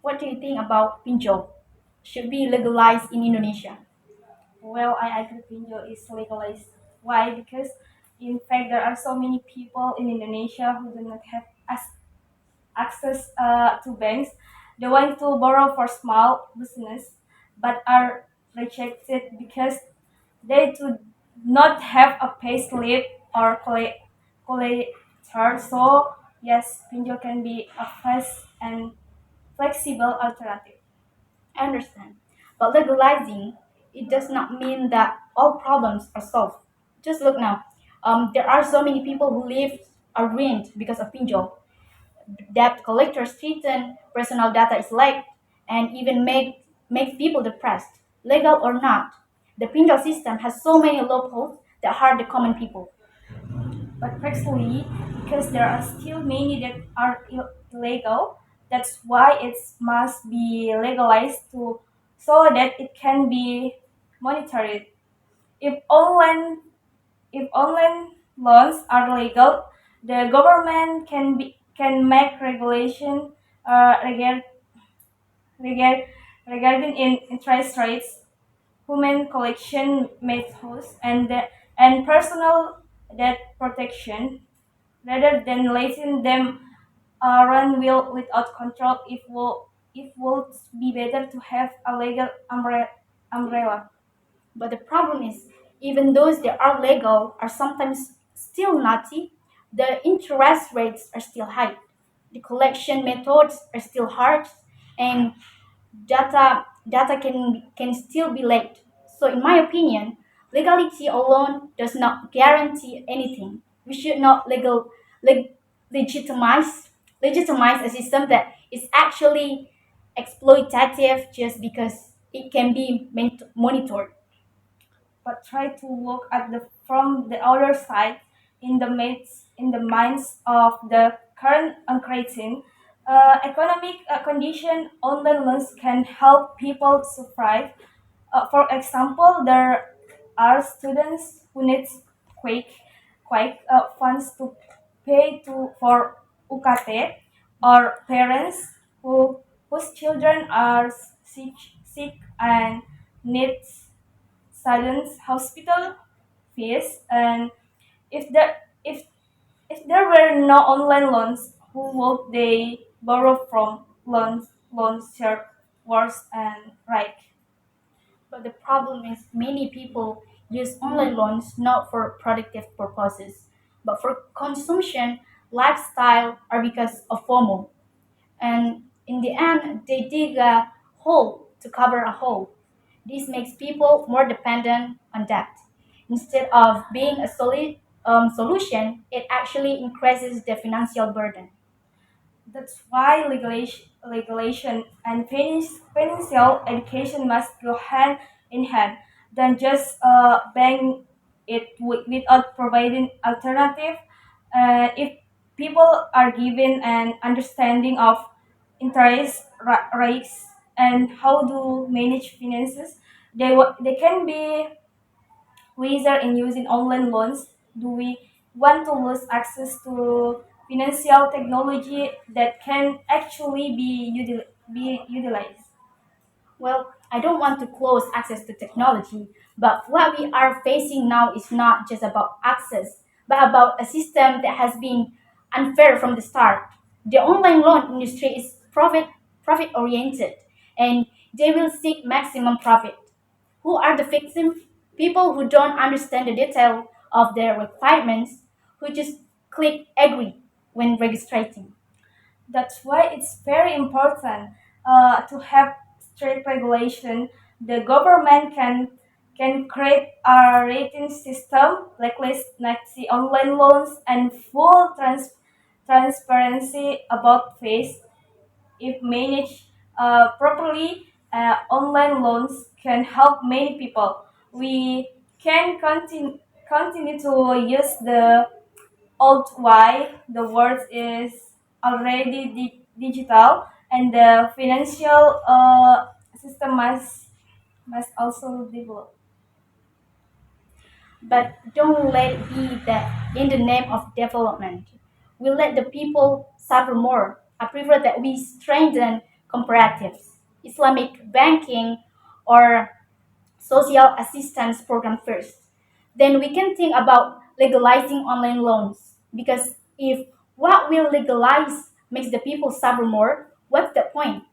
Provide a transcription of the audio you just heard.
What do you think about pinjol? Should be legalized in Indonesia? Well, I agree pinjol is legalized. Why? Because in fact there are so many people in Indonesia who do not have access to banks. They want to borrow for small business, but are rejected because they do not have a pay slip or collector. So yes, pinjol can be a fast and flexible alternative. I understand. But legalizing, it does not mean that all problems are solved. Just look now. There are so many people who live are ruined because of pinjol. Debt collectors threaten, personal data is leaked, and even make people depressed. Legal or not, the pinjol system has so many loopholes that hurt the common people. But actually, because there are still many that are illegal, that's why it must be legalized to so that it can be monitored. If online if online loans are legal, the government can make regulation regard, regard, regarding interest rates, human collection methods, and personal debt protection rather than letting them run will without control. It would be better to have a legal umbrella. But the problem is, even those that are legal are sometimes still naughty, the interest rates are still high, the collection methods are still hard, and data can still be late. So, in my opinion, legality alone does not guarantee anything. We should not leg, legitimize legitimize a system that is actually exploitative just because it can be monitored. But try to look at the from the other side in the minds of the current uncreating economic condition. Online loans can help people survive. For example, there are students who need quick funds to pay to for UKT, or parents whose children are sick and needs sudden hospital fees. And if there if if there were no online loans, who would they borrow from? Loans share worse and right. But the problem is many people use online loans not for productive purposes, but for consumption, lifestyle, or because of FOMO. And in the end, they dig a hole to cover a hole. This makes people more dependent on debt. Instead of being a solid solution, it actually increases the financial burden. That's why legalation and financial education must go hand in hand. Than just ban it without providing alternative. If people are given an understanding of interest rates and how to manage finances, they can be wiser in using online loans. Do we want to lose access to financial technology that can actually be utilized? Well, I don't want to close access to technology, but what we are facing now is not just about access, but about a system that has been unfair from the start. The online loan industry is profit oriented, and they will seek maximum profit. Who are the victims? People who don't understand the detail of their requirements, who just click agree when registering. That's why it's very important to have strict regulation. The government can create a rating system like the online loans and full transparency about fees. If managed properly, online loans can help many people. We can continue to use the old way. The world is already digital, and the financial system must also develop. But don't let it be that in the name of development, we let the people suffer more. I prefer that we strengthen cooperatives, Islamic banking, or social assistance program first. Then we can think about legalizing online loans. Because if what we legalize makes the people suffer more, what's the point?